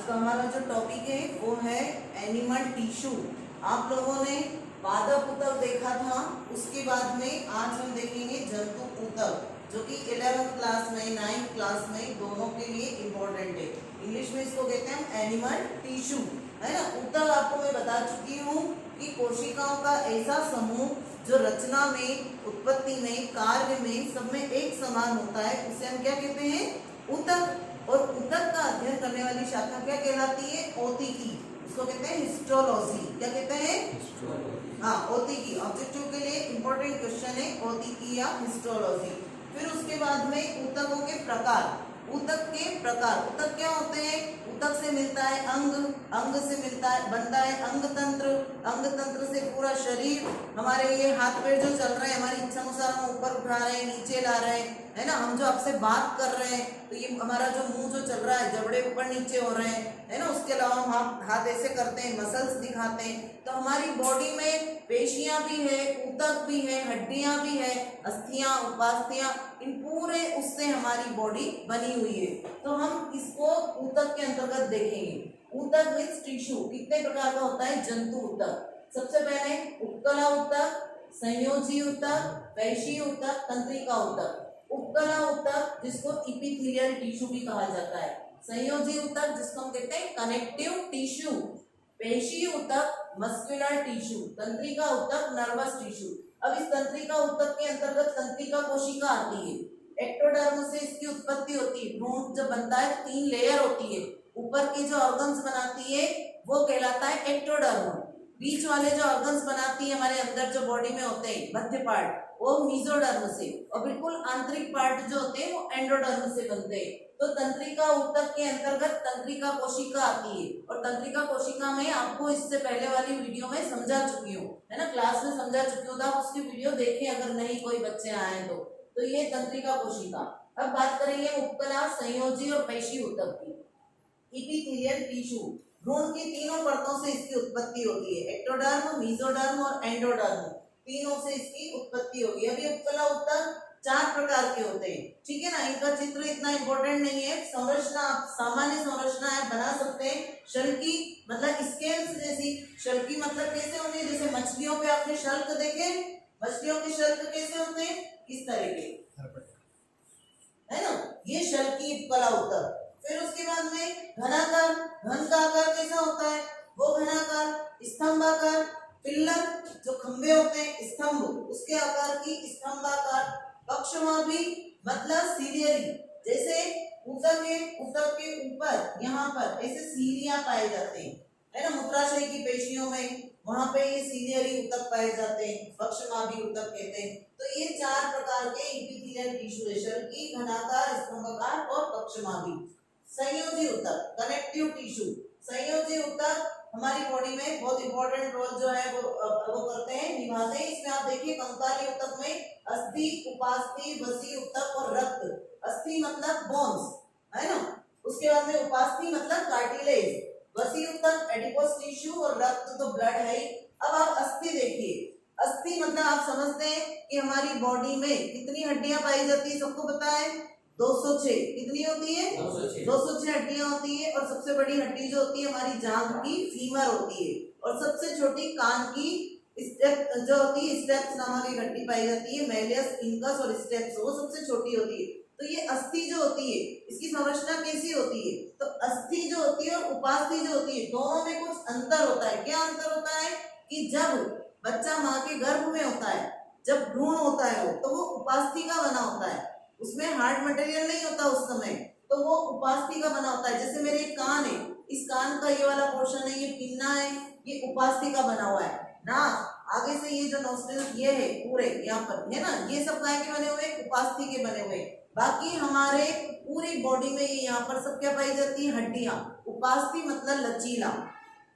का हमारा जो टॉपिक है वो है एनिमल टिश्यू। आप लोगों ने पादप ऊतक देखा था, उसके बाद में आज हम देखेंगे जंतु ऊतक, जो कि 11th क्लास में 9th क्लास में दोनों के लिए इम्पोर्टेंट है। इंग्लिश में इसको कहते हैं एनिमल टिश्यू, है ना। ऊतक आपको मैं बता चुकी हूँ कि कोशिकाओं का ऐसा समूह जो रचना में, उत्पत्ति में, कार्य में, सब में एक समान होता है, उसे हम क्या कहते हैं? ऊतक। और ऊतक का अध्ययन करने वाली शाखा क्या कहलाती है? औतिकी। इसको कहते हैं हिस्टोलॉजी। क्या कहते हैं? हाँ, औतिकी। ऑब्जेक्टिव के लिए इंपॉर्टेंट क्वेश्चन है औतिकी या हिस्टोलॉजी। फिर उसके बाद में ऊतकों के प्रकार। ऊतक के प्रकार, ऊतक क्या होते हैं? ऊतक से मिलता है अंग, अंग से मिलता है बनता है अंग तंत्र, अंग तंत्र से पूरा शरीर। हमारे ये हाथ पैर जो चल रहे हैं, हमारी इच्छा अनुसार हम ऊपर उठा रहे हैं, नीचे ला रहे हैं, है ना। हम जो आपसे बात कर रहे हैं तो ये हमारा जो मुंह जो चल रहा है, जबड़े ऊपर नीचे हो रहे हैं, है ना। उसके अलावा हम हाथ ऐसे करते हैं, मसल्स दिखाते हैं। तो हमारी बॉडी में पेशियां भी है, ऊतक भी है, हड्डियां भी है, अस्थियां, उपास्थियां, इन पूरे उससे हमारी बॉडी बनी हुई है। तो हम इसको ऊतक के अंतर्गत देखेंगे। ऊतक मीन्स टिश्यू कितने प्रकार का होता है? जंतु ऊतक। सबसे पहले उपकला ऊतक, संयोजी ऊतक, पेशी ऊतक, तंत्रिका ऊतक। उपकला ऊतक जिसको इपिथेलियल टिश्यू भी कहा जाता है, संयोजी ऊतक जिसको हम कहते हैं कनेक्टिव टिश्यू, पेशी ऊतक मस्कुलर टिश्यू, तंत्रिका ऊतक नर्वस टिश्यू। अब इस तंत्रिका ऊतक के अंतर्गत तंत्रिका कोशिका आती है। एक्टोडर्म से इसकी उत्पत्ति होती है। भ्रूण जब बनता है 3 लेयर होती है। ऊपर के जो ऑर्गन्स बनाती है वो कहलाता है एक्टोडर्म। बीच वाले जो ऑर्गन्स बनाती है हमारे अंदर जो बॉडी में होते हैं, मध्य पार्ट, वो मेसोडर्म से, और बिल्कुल आंतरिक पार्ट जो होते हैं वो एंडोडर्म से बनते हैं। तो तंत्रिका ऊतक के अंतर्गत तंत्रिका कोशिका आती है। और तंत्रिका कोशिका में आपको इससे पहले वाली वीडियो में समझा चुकी हूँ, है ना, क्लास में समझा चुकी हूँ। आप उसकी वीडियो देखें अगर नहीं कोई बच्चे आए तो ये तंत्रिका कोशिका। अब बात करेंगे उपकला, संयोजी और पेशी ऊतक की। इपिथेलियल टिश्यू, भ्रूण की तीनों परतों से इसकी उत्पत्ति होती है। एक्टोडर्म, मेसोडर्म और एंडोडर्म, तीनों से इसकी उत्पत्ति होगी। अभी उपकला ऊतक 4 प्रकार के होते हैं, ठीक है ना। इनका चित्र इतना इंपॉर्टेंट नहीं है। संरचना आप सामान्य संरचना है बना सकते हैं। शल्की मतलब स्केल्स जैसी। शल्की मतलब कैसे होंगे? जैसे मछलियों पे आपने शल्क देखे, मछलियों के शल्क कैसे होते हैं? इस तरह के, है ना, ये शल्की उपकला ऊतक। फिर उसके बाद में घनाकार, घन का आकार कैसा होता है? वो घनाकार। स्तंभाकार, पिल्लर जो खंबे होते हैं, स्तंभ, उसके आकार की स्तंभाकार। पक्षमाभी मतलब सीरियरी, जैसे ऊतक के ऊपर यहाँ पर ऐसे सीरियां पाए जाते हैं, है ना। मूत्राशय की पेशियों में वहां पे ये सीलियरी ऊतक पाए जाते हैं, पक्षमाभी ऊतक कहते हैं। तो ये 4 प्रकार के इपिथेलियल टिश्यू है, शल्की, घनाकार, स्तंभाकार और पक्षमाभी। संयोजी ऊतक, कनेक्टिव टिश्यू। संयोजी ऊतक हमारी बॉडी में बहुत इंपॉर्टेंट रोल जो है वो करते हैं, निभाते हैं। इसमें आप देखिए कंकाली ऊतक में अस्थि, उपास्थि, वसी ऊतक और रक्त। अस्थि मतलब बोन्स, है ना। उसके बाद में उपास्थि मतलब कार्टिलेज, वसी ऊतक एडिपोस टिश्यू और रक्त तो ब्लड है ही। अब आप अस्थि देखिए। अस्थि मतलब आप समझते हैं कि हमारी बॉडी में कितनी हड्डियां पाई जाती है? सबको पता है 206। कितनी होती है? 206 हड्डियां होती है। और सबसे बड़ी हड्डी जो होती है हमारी जांघ की, फीमर होती है। और सबसे छोटी कान की स्टेप जो होती है, स्टेप्स नामक एक हड्डी पाई जाती है, मेलियस, इंकस और स्टेप्स, वो सबसे छोटी होती है। तो ये अस्थि जो होती है इसकी संरचना कैसी होती है? तो अस्थि जो होती है और उपास्थि जो होती है, दोनों में कुछ अंतर होता है। क्या अंतर होता है? कि जब बच्चा माँ के गर्भ में होता है, जब भ्रूण होता है तो वो उपास्थि का बना होता है, उसमें हार्ड मटेरियल नहीं होता उस समय, तो वो उपास्थि का बना होता है। जैसे मेरे एक कान है, इस कान का ये वाला पोर्शन है, ये पिन्ना है, ये उपास्थि का बना हुआ है ना। आगे से ये जो नोस्ट्रिल ये है पूरे यहाँ पर, है ना, ये सब काय के बने हुए? उपास्थि के बने हुए। बाकी हमारे पूरी बॉडी में ये यहाँ पर सब क्या पाई जाती है? हड्डियां। उपास्थि मतलब लचीला,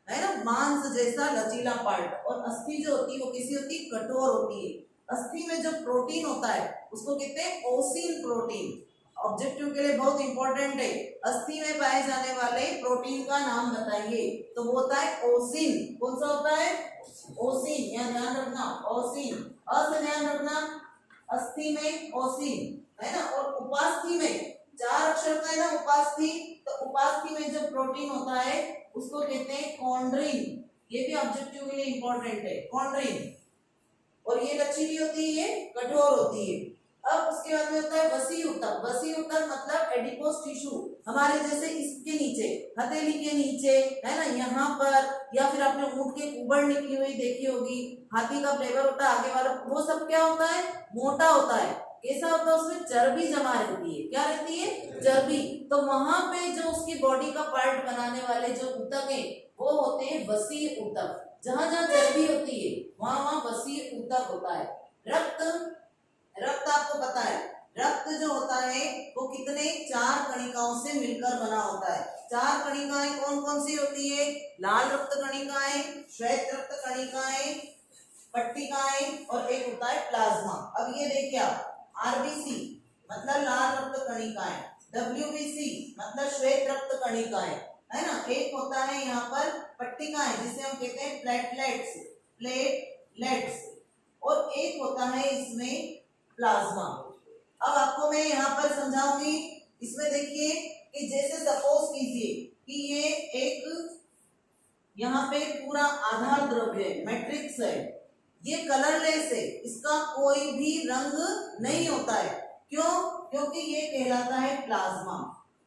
है ना, मांस जैसा लचीला पार्ट। और अस्थि जो होती है वो कैसी होती है? कठोर होती है। अस्थि में जो प्रोटीन होता है उसको कहते हैं ओसिन प्रोटीन। ऑब्जेक्टिव के लिए बहुत इंपॉर्टेंट है। अस्थि में पाए जाने वाले प्रोटीन का नाम बताइए। तो वो होता है ओसिन। कौन सा होता है? ओसिन। यहाँ ध्यान रखना, ओसिन। अ से ध्यान रखना, अस्थि में ओसिन, है ना। और उपास्थि में 4 अक्षर का है ना, उपास्थि, तो उपास्थि में जो प्रोटीन होता है उसको कहते हैं कॉन्ड्रिन। ये भी ऑब्जेक्टिव के लिए इंपॉर्टेंट है, कॉन्ड्रिन। और ये लचीली होती है, ये कठोर होती है। अब उसके बाद में होता है वसी ऊतक। वसी ऊतक मतलब एडिपोस टिश्यू, हमारे जैसे इसके नीचे, हथेली के नीचे है ना, यहाँ पर, या फिर आपने ऊंट के कुबड़ निकली हुई देखी होगी, हाथी का फ्लेवर होता है आगे वाला, वो सब क्या होता है, मोटा होता है। कैसा होता है, उसमें चर्बी जमा रहती है। क्या रहती है, चर्बी। तो वहां पे जो उसकी बॉडी का पार्ट बनाने वाले जो ऊतक है वो होते हैं वसी ऊतक। जहां जहां चर्बी होती है वहां वहां वसी ऊतक होता है। रक्त, रक्त आपको पता है, रक्त जो होता है वो कितने, 4 कणिकाओं से मिलकर बना होता है। 4 कणिकाएं कौन कौन सी होती है, लाल रक्त कणिकाएं, श्वेत रक्त कणिकाएं, पट्टिकाएं और एक होता है प्लाज्मा। अब ये देखिए आप, आरबीसी मतलब लाल रक्त कणिकाएं, डब्ल्यूबीसी मतलब श्वेत रक्त कणिकाएं, है ना। एक होता है यहाँ पर पट्टिकाएं जिसे हम कहते हैं प्लेटलेट्स, प्लेटलेट्स, और एक होता है इसमें प्लाज्मा। अब आपको मैं यहाँ पर समझाऊंगी। इसमें देखिए कि जैसे सपोज कीजिए कि ये एक यहाँ पे पूरा आधार द्रव्य है, मैट्रिक्स है, ये कलरलेस है, इसका कोई भी रंग नहीं होता है। क्यों, क्योंकि ये कहलाता है प्लाज्मा।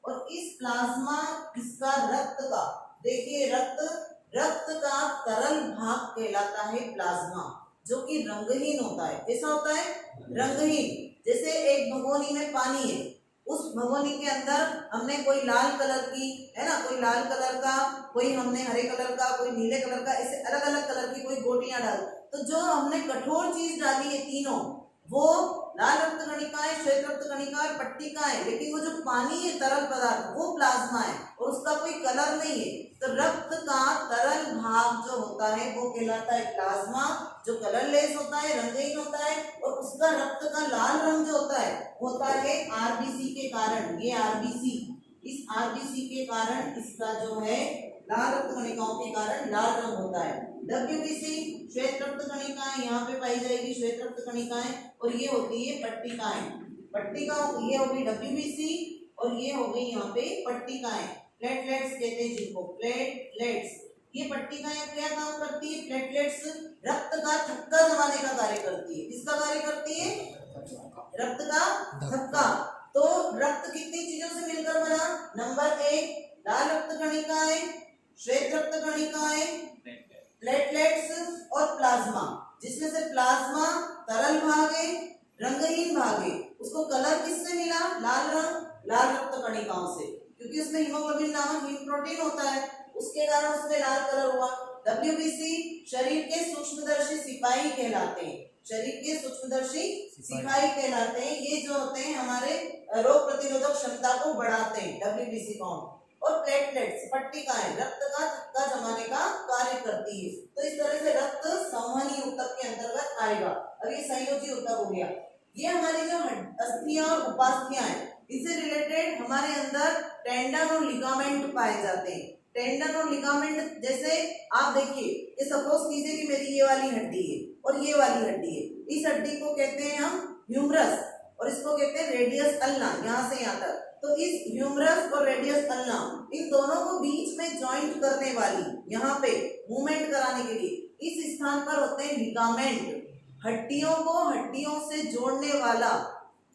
और इस प्लाज्मा, इसका रक्त का, देखिए रक्त का तरल भाग कहलाता है प्लाज्मा, जो कि रंगहीन होता है। कैसा होता है, रंगहीन। जैसे एक भगोनी में पानी है, उस भगोनी के अंदर हमने कोई लाल कलर की, है ना, कोई लाल कलर का, कोई हमने हरे कलर का, कोई नीले कलर का, ऐसे अलग अलग कलर की कोई गोटियां डाल, तो जो हमने कठोर चीज डाली है तीनों, वो लाल रक्त कणिकाएं, श्वेत रक्त कणिकाएं, पट्टिकाएं, लेकिन वो जो पानी है, तरल पदार्थ, वो प्लाज्मा है और उसका कोई कलर नहीं है। तो रक्त का तरल भाग जो होता है वो कहलाता है प्लाज्मा, जो कलरलेस होता है, रंगहीन होता है, और उसका रक्त का लाल रंग जो होता है आरबीसी के कारण। ये आरबीसी, इस आरबीसी के कारण इसका जो है लाल रक्त कणिकाओं के कारण लाल रंग होता है। डब्ल्यूबीसी श्वेत रक्त कणिकाएं यहाँ पे पाई जाएगी, श्वेत रक्त कणिकाएं, और ये होती है पट्टिकाएं। पट्टिका ये होगी डब्ल्यूबीसी और ये हो गई यहाँ पे पट्टिकाएं, प्लेटलेट्स कहते हैं जिनको, प्लेटलेट्स। ये पट्टिकाएं क्या काम करती है, प्लेटलेट्स रक्त का थक्का जमाने का कार्य करती है। किसका कार्य करती है, रक्त का थक्का। तो रक्त कितनी चीजों से मिलकर बना, नंबर 1 लाल रक्त कणिकाएं, श्वेत रक्त कणिकाएं, प्लेटलेट्स और प्लाज्मा, जिसमें से प्लाज्मा तरल भाग है, रंगहीन भाग है। उसको कलर किससे मिला, लाल रंग, लाल रक्त कणिकाओं से, क्योंकि उसमें हीमोग्लोबिन नामक हीम प्रोटीन होता है, उसके कारण उसमें लाल कलर हुआ। डब्ल्यूबीसी शरीर के सूक्ष्मदर्शी सिपाही कहलाते हैं, शरीर के सूक्ष्मदर्शी सिपाही कहलाते हैं। ये जो होते हैं हमारे रोग प्रतिरोधक क्षमता को बढ़ाते हैं, डब्ल्यूबीसी काउंट। और प्लेटलेट्स पट्टिकाएं रक्त का थक्का जमाने का कार्य करती है। तो इस तरह से रक्त संवहनी ऊतक के अंतर्गत आएगा। अब ये संयोजी ऊतक हो गया। ये हमारी जो अस्थियां और उपास्थियां हैं, इससे रिलेटेड हमारे अंदर टेंडन और लिगामेंट पाए जाते हैं। टेंडन और लिगामेंट, जैसे आप देखिए ये सपोज कीजिए कि मेरी ये वाली हड्डी है और ये वाली हड्डी है, इस हड्डी को कहते हैं हम ह्यूमरस और इसको कहते हैं रेडियस अल्ना, यहाँ से यहाँ तक। तो इस ह्यूमरस और रेडियस अल्ना, इन दोनों को बीच में जॉइंट करने वाली, यहाँ पे मूवमेंट कराने के लिए इस स्थान पर होते हैं लिगामेंट। हड्डियों को हड्डियों से जोड़ने वाला,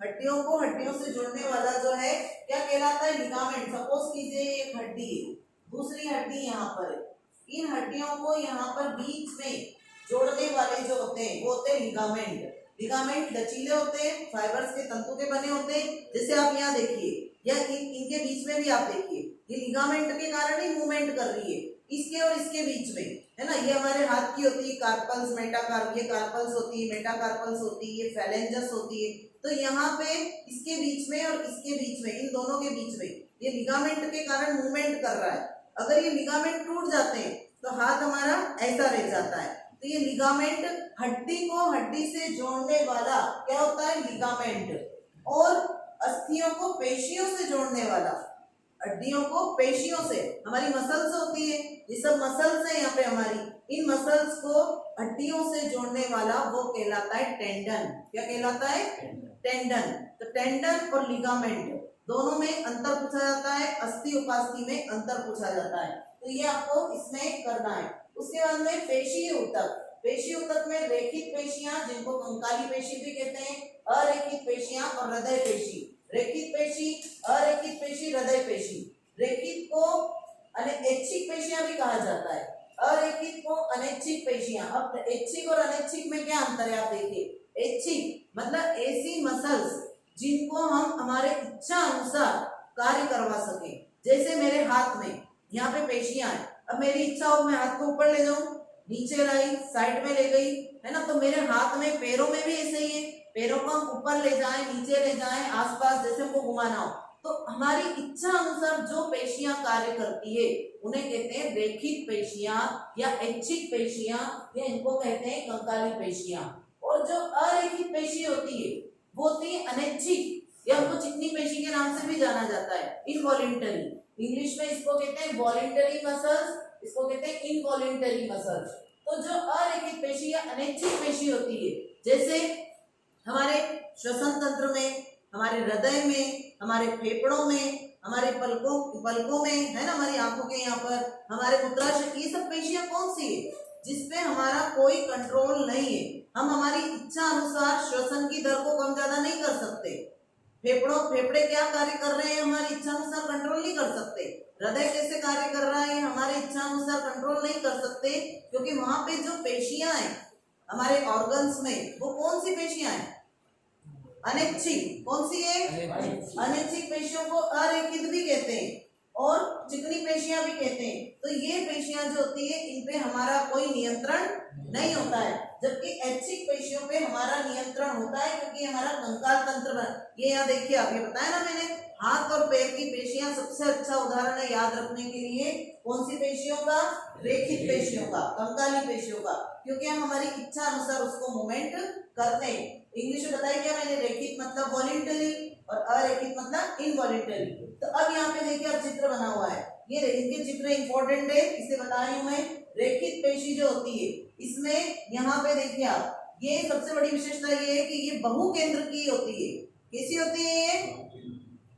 हड्डियों को हड्डियों से जोड़ने वाला जो है क्या कहलाता है, लिगामेंट। सपोज कीजिए एक हड्डी है, दूसरी हड्डी यहाँ पर है, इन हड्डियों को यहाँ पर बीच में जोड़ने वाले जो होते हैं वो होते हैं लिगामेंट। लिगामेंट लचीले होते हैं, फाइबर्स के तंतु के बने होते हैं। जैसे आप यहाँ देखिए, या इनके बीच में भी आप देखिए, ये लिगामेंट के कारण ही मूवमेंट कर रही है, इसके और इसके बीच में, है ना। ये हमारे हाथ की होती है कार्पल्स, मेटाकार्प, ये कार्पल्स होती है, मेटाकार्पल्स होती है, ये फैलेंजस होती है। तो यहाँ पे इसके बीच में और इसके बीच में, इन दोनों के बीच में ये लिगामेंट के कारण मूवमेंट कर रहा है। अगर ये लिगामेंट टूट जाते हैं तो हाथ हमारा ऐसा रह जाता है। तो ये लिगामेंट हड्डी को हड्डी से जोड़ने वाला क्या होता है, लिगामेंट। और अस्थियों को पेशियों से जोड़ने वाला, हड्डियों को पेशियों से, हमारी मसल्स होती है, ये सब मसल्स है यहाँ पे हमारी, इन मसल्स को हड्डियों से जोड़ने वाला वो कहलाता है टेंडन। क्या कहलाता है, टेंडन। तो टेंडन और लिगामेंट दोनों में अंतर पूछा जाता है, अस्थि उपास्थि में अंतर पूछा जाता है, तो ये आपको इसमें करना है। उसके बाद में पेशीय ऊतक, पेशीय ऊतक में रेखित पेशियां जिनको कंकाली पेशी भी कहते हैं, अरेखित पेशियां और हृदय पेशी। रेखित पेशी, अरेखित पेशी, हृदय पेशी। रेखित को ऐच्छिक पेशियां भी कहा जाता है, अरेखित को अनैच्छिक पेशियां। अब ऐच्छिक और अनैच्छिक में क्या अंतर है आप देखिए। ऐच्छिक मतलब ऐसी मसल्स जिनको हम हमारे इच्छा अनुसार कार्य करवा सके, जैसे मेरे हाथ में यहाँ पे पेशियां हैं, अब मेरी इच्छा हो मैं हाथ को ऊपर ले जाऊं, नीचे लाई, साइड में ले गई, है ना, तो मेरे हाथ में, पैरों में भी ऐसे ही है, पैरों को हम ऊपर ले जाएं, नीचे ले जाएं, आसपास जैसे हमको घुमाना हो, तो हमारी इच्छा अनुसार जो पेशियां कार्य करती है उन्हें कहते हैं रेखित पेशियां या ऐच्छिक पेशियां, या इनको कहते हैं कंकाली पेशियां। और जो अरेखित पेशी होती है वो होती है अनैच्छिक, या उनको चिकनी पेशी के नाम से भी जाना जाता है, इनवॉलेंटरी। इंग्लिश में इसको कहते हैं वॉलेंटरी मसल्स, इसको कहते हैं इनवॉलेंटरी मसल्स। तो जो अरेखित पेशी या अनैच्छिक पेशी होती है, जैसे हमारे श्वसन तंत्र में, हमारे हृदय में, हमारे फेफड़ों में, हमारे पलकों में, है ना, हमारी आंखों के यहाँ पर, हमारे मूत्राशय, ये सब पेशियां कौन सी है जिसपे हमारा कोई कंट्रोल नहीं है। हम हमारी इच्छा अनुसार श्वसन की दर को कम ज्यादा नहीं कर सकते। फेफड़े क्या कार्य कर रहे हैं हमारी इच्छा अनुसार कंट्रोल नहीं कर सकते। हृदय कैसे कार्य कर रहा है हमारे इच्छा अनुसार कंट्रोल नहीं कर सकते, क्योंकि वहां पे जो पेशियां हैं हमारे ऑर्गन्स में, वो कौन सी पेशियां हैं, अनैच्छिक। कौन सी है, अनैच्छिक पेशियों को अरेखित भी कहते हैं और चिकनी पेशियां भी कहते हैं। तो ये पेशियां जो होती है इन पे हमारा कोई नियंत्रण नहीं होता है, जबकि ऐच्छिक पेशियों पे हमारा नियंत्रण होता है, क्योंकि हमारा कंकाल तंत्र, ये यहाँ देखिए, आप ये बताया ना मैंने, हाथ और पैर की पेशियां सबसे अच्छा उदाहरण है याद रखने के लिए। कौन सी पेशियों का, रेखित पेशियों का, कंकाली पेशियों का, क्योंकि हम हमारी इच्छा अनुसार उसको मूवमेंट करते हैं। इंग्लिश में बताया क्या मैंने, रेखित मतलब वॉलेंटरी और अरेखित मतलब इनवॉलेंटरी। तो अब यहाँ पे देखिए अब चित्र बना हुआ है, ये इनके चित्र इंपॉर्टेंट है, इसे बता रही हूँ मैं। रेखित पेशी जो होती है इसमें यहाँ पे देखिए आप, ये सबसे बड़ी विशेषता ये है कि ये बहुकेंद्र की होती है। कैसी होती है ये,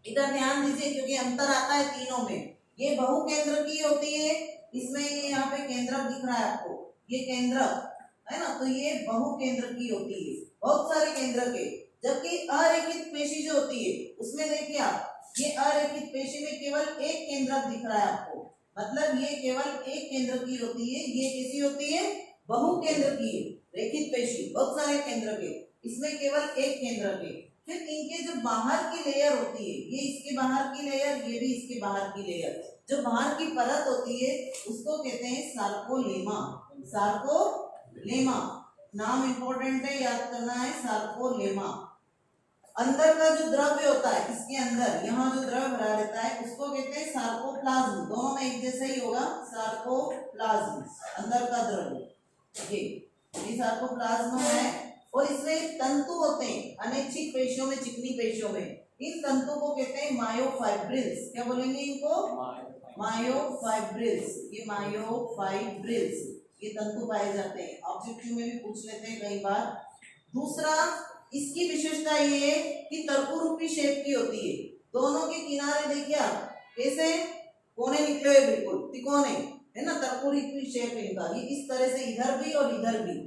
इधर ध्यान दीजिए क्योंकि अंतर आता है तीनों में। ये बहुकेंद्र की होती है, इसमें ये यहाँ पे केंद्रक दिख रहा है आपको, ये केंद्रक है ना, तो ये बहुकेंद्र की होती है, बहुत सारे केंद्रक है। जबकि अरेखित पेशी जो होती है उसमें देखिए आप, ये अरेखित पेशी में केवल एक केंद्रक दिख रहा है आपको, मतलब ये केवल एक केंद्र की होती है। ये कैसी होती है, बहुकेंद्र की है। रेखित पेशी बहुत सारे केंद्र के, इसमें केवल एक केंद्र के। फिर इनके जो बाहर की लेयर होती है, ये इसके बाहर की लेयर, ये भी इसके बाहर की लेयर, जो बाहर की परत होती है उसको कहते हैं सार्कोलेमा। सार्कोलेमा नाम इंपॉर्टेंट है, याद करना है, सार्कोलेमा। अंदर का जो द्रव्य होता है, इसके अंदर यहाँ जो द्रव्य भरा रहता है उसको कहते हैं सार्कोप्लाज्म। दोनों में एक जैसा ही होगा, सार्कोप्लाज्म, अंदर का द्रव्य, ये सार्कोप्लाज्म है। और इसमें तंतु होते हैं, अनैच्छिक पेशियों में, चिकनी पेशियों में, इन तंतु को कहते हैं मायोफाइब्रिल्स। क्या बोलेंगे इनको, मायोफाइब्रिल्स। ये मायोफाइब्रिल्स, ये तंतु पाए जाते हैं, ऑब्जेक्टिव में भी पूछ लेते हैं कई बार। दूसरा, इसकी विशेषता ये है कि तर्कुरूपी शेप की होती है। दोनों के किनारे देखिए आप कैसे कोने निकले हुए, बिल्कुल तिकोने, है ना, तर्कुरूपी शेप इनका, ये इस तरह से इधर भी और इधर भी।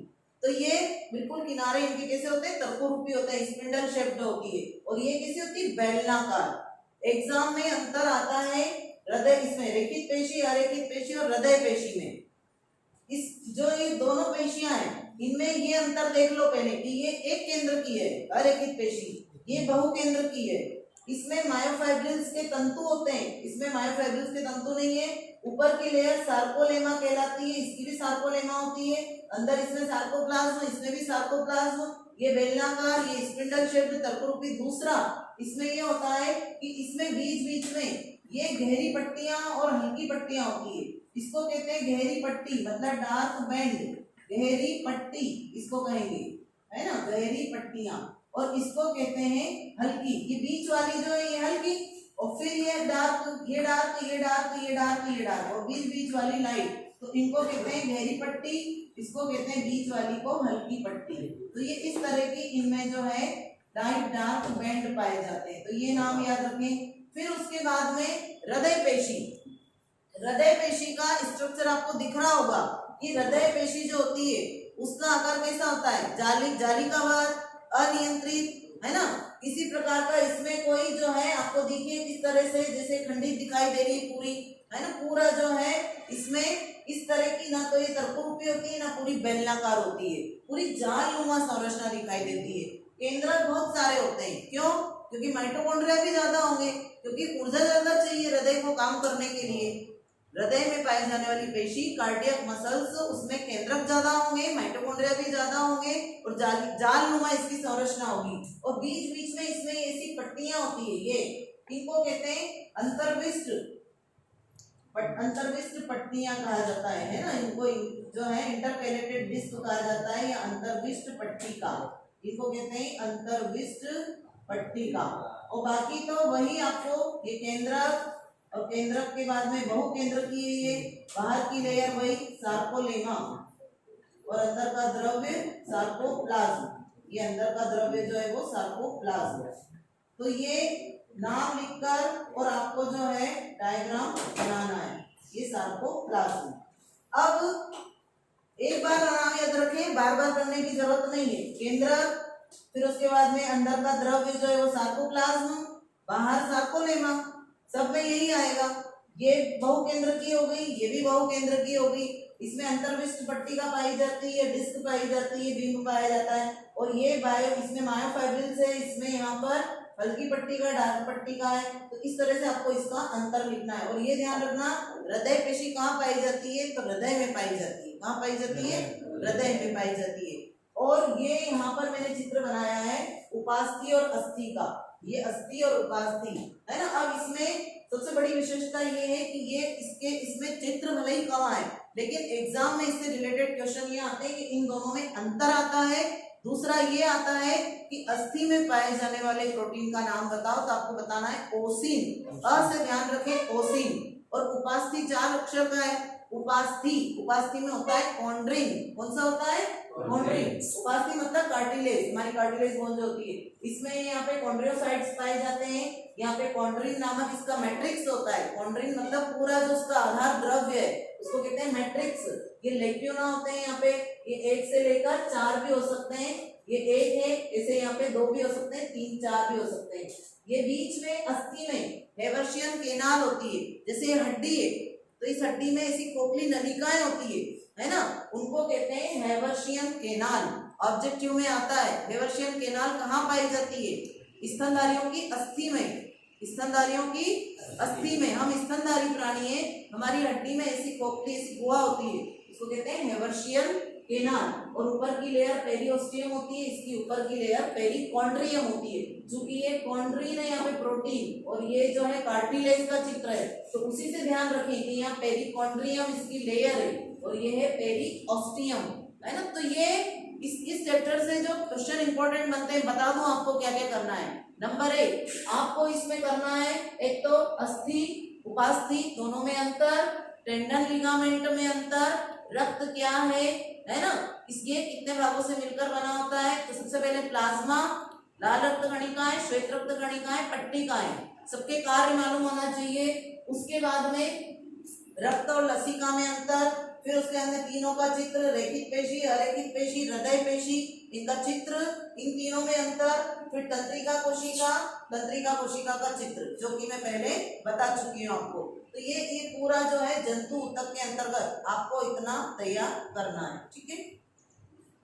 तो ये बिल्कुल किनारे इनके कैसे होते हैं, तर्कुरूपी होते हैं, स्पिंडल शेप्ड होती है। और ये कैसी होती है, बेलनाकार। एग्जाम में अंतर आता है हृदय, इसमें रेखित पेशी, अरेखित पेशी और हृदय पेशी में। इस जो ये दोनों पेशियां हैं इनमें ये अंतर देख लो पहले कि ये एक केंद्र की है अरेखित पेशी, ये बहुकेंद्र की है। इसमें मायोफाइब्रिल्स के तंतु होते हैं, इसमें मायोफाइब्रिल्स के तंतु नहीं है। ऊपर की लेयर सार्कोलेमा कहलाती है, इसकी भी सार्कोलेमा होती है। अंदर इसमें सार्कोप्लाज्म, इसमें भी सार्कोप्लाज्म। ये बेलनाकार, ये स्पिंडल शेप्ड तर्करूपी। दूसरा, इसमें ये होता है कि इसमें बीच बीच में ये गहरी पट्टियां और हल्की पट्टियां होती है, इसको कहते हैं गहरी पट्टी, मतलब डार्क बैंड, गहरी पट्टी इसको कहेंगे, है ना, गहरी पट्टियां। और इसको कहते हैं हल्की, ये बीच वाली जो है ये हल्की, और फिर ये डार्क, ये डार्क, ये डार्क, ये डार्क, ये डार्क, और बीच बीच वाली लाइट, तो इनको कहते हैं गहरी पट्टी, इसको कहते हैं बीच वाली को हल्की पट्टी। तो ये इस तरह की इनमें जो है लाइट डार्क बैंड पाए जाते हैं। तो ये नाम याद रखें, फिर उसके बाद में हृदय पेशी। हृदय पेशी का स्ट्रक्चर आपको दिख रहा होगा कि हृदय पेशी जो होती है उसका आकार कैसा होता है, जाली जालिकावार, अनियंत्रित, है ना। किसी प्रकार का इसमें कोई जो है आपको देखिए किस तरह से जैसे खंडित दिखाई दे रही है पूरी, है ना। पूरा जो है इसमें इस तरह की ना तो ये तरकुरूपी होती है ना पूरी बेलनाकार होती है, पूरी जालनुमा संरचना दिखाई देती है। केंद्रक बहुत सारे होते हैं, क्यों? क्योंकि माइटोकॉन्ड्रिया भी ज्यादा होंगे, क्योंकि ऊर्जा ज्यादा चाहिए हृदय को काम करने के लिए। हृदय में पाए जाने वाली पेशी कार्डियक मसल्स, उसमें केंद्रक ज्यादा होंगे, माइटोकॉन्ड्रिया भी ज्यादा होंगे और जालनुमा इसकी संरचना होगी। और बीच बीच में इसमें ऐसी पट्टियां होती है, ये इनको कहते हैं अंतर्विष्ट पट्टियां कहा जाता है ना। इनको जो है इंटरकैलेटेड डिस्क कहा जाता है या अंतर्विष्ट पट्टिका, इनको कहते हैं अंतर्विष्ट पट्टिका। और बाकी तो वही आपको ये केंद्रक और केंद्रक के बाद में बहुकेंद्र की ये बाहर की लेयर वही सार्कोलेमा और अंदर का द्रव्य सार्कोप्लाज्म। ये अंदर का द्रव्य जो है वो सार्कोप्लाज्म। तो ये नाम लिखकर और आपको जो है डायग्राम बनाना है, ये सार्कोप्लाज्म। अब एक बार नाम याद रखें, बार बार करने की जरूरत नहीं है। केंद्रक, फिर उसके बाद में अंदर का द्रव्य जो है वो सार्कोप्लाज्म, बाहर सार्कोलेमा, सब में यही आएगा। ये बहुकेंद्र की हो गई, ये भी बहुकेंद्र की हो गई। इसमें अंतर्विष्ट पट्टिका पाई जाती है, डिस्क पाई जाती है, बिंब पाया जाता है। और ये इसमें मायोफाइब्रिल्स है, इसमें यहाँ पर हल्की पट्टिका डार्क पट्टिका है। तो इस तरह से आपको इसका अंतर लिखना है। और ये ध्यान रखना, हृदय पेशी कहाँ पाई जाती है, तो हृदय में पाई जाती है। कहाँ पाई जाती है? हृदय में पाई जाती है। और ये यहाँ पर मैंने चित्र बनाया है उपास्थि और अस्थि का, ये अस्थि और उपास्थि है ना। अब इसमें सबसे बड़ी विशेषता ये है कि ये इसमें चित्र भले ही कम आए, लेकिन एग्जाम में इससे रिलेटेड क्वेश्चन ये आते हैं कि इन दोनों में अंतर आता है। दूसरा ये आता है कि अस्थि में पाए जाने वाले प्रोटीन का नाम बताओ, तो आपको बताना है ओसिन। अ से ध्यान रखें, ओसिन। और उपास्थि 4 अक्षर का है। उपास्थि में होता है कॉन्ड्रिन। कौन सा होता है? कॉन्ड्रिन। उपास्थि मतलब कार्टिलेज, हमारी कार्टिलेज बोन जो होती है, इसमें यहाँ पे कॉन्ड्रियोसाइट्स पाए जाते हैं। यहाँ पे कॉन्ड्रिन नामक इसका मैट्रिक्स होता है। कॉन्ड्रिन मतलब पूरा जो उसका आधार द्रव्य है उसको कहते हैं मैट्रिक्स। ये लेक्ट्यूना होते हैं यहाँ पे, ये 1 से लेकर 4 भी हो सकते हैं। ये 1 है, ऐसे यहाँ पे 2 भी हो सकते हैं, 3 4 भी हो सकते हैं। ये बीच में अस्थि में हेवर्शियन केनाल होती है, जैसे ये हड्डी है तो इस हड्डी में ऐसी खोखली नलिकाएं होती है ना, उनको कहते हैं हेवर्शियन केनाल। ऑब्जेक्टिव में आता है हेवर्शियन केनाल कहाँ पाई जाती है? स्तनधारियों की अस्थि में। स्तनधारियों की अस्थि में, हम स्तनधारी प्राणी है, हमारी हड्डी में ऐसी खोखली ऐसी गुहा होती है, इसको कहते हैं हेवर्शियन केनाल। और ऊपर की लेयर पेरिओस्टियम होती है, इसकी ऊपर की लेयर पेरिकॉन्ड्रियम होती है। चूंकि ये कॉन्ड्रीन है यहाँ पे प्रोटीन और ये जो है कार्टिलेज का चित्र है, तो उसी से ध्यान रखें कि यहाँ पेरिकॉन्ड्रियम इसकी लेयर है और ये है पेरिओस्टियम, है ना। तो ये इस चैप्टर से जो क्वेश्चन इंपॉर्टेंट बनते हैं, बता दूं आपको क्या क्या करना है। नंबर 1 आपको इसमें करना है, एक तो अस्थि उपास्थि दोनों में अंतर, टेंडन लिगामेंट में अंतर, रक्त क्या है ना, इसके कितने भागों से मिलकर बना होता है। तो सबसे पहले प्लाज्मा, लाल रक्त कणिकाएं, श्वेत रक्त कणिकाएं, पट्टिकाएं, सबके कार्य मालूम होना चाहिए। उसके बाद में रक्त और लसिका में अंतर, फिर उसके अंदर तीनों का चित्र, रेखित पेशी, अरेखित पेशी, हृदय पेशी, इनका चित्र, इन तीनों में अंतर। फिर तंत्रिका कोशिका का चित्र, जो कि मैं पहले बता चुकी हूँ आपको। तो ये पूरा जो है जंतु ऊतक के अंतर्गत आपको इतना तैयार करना है, ठीक है।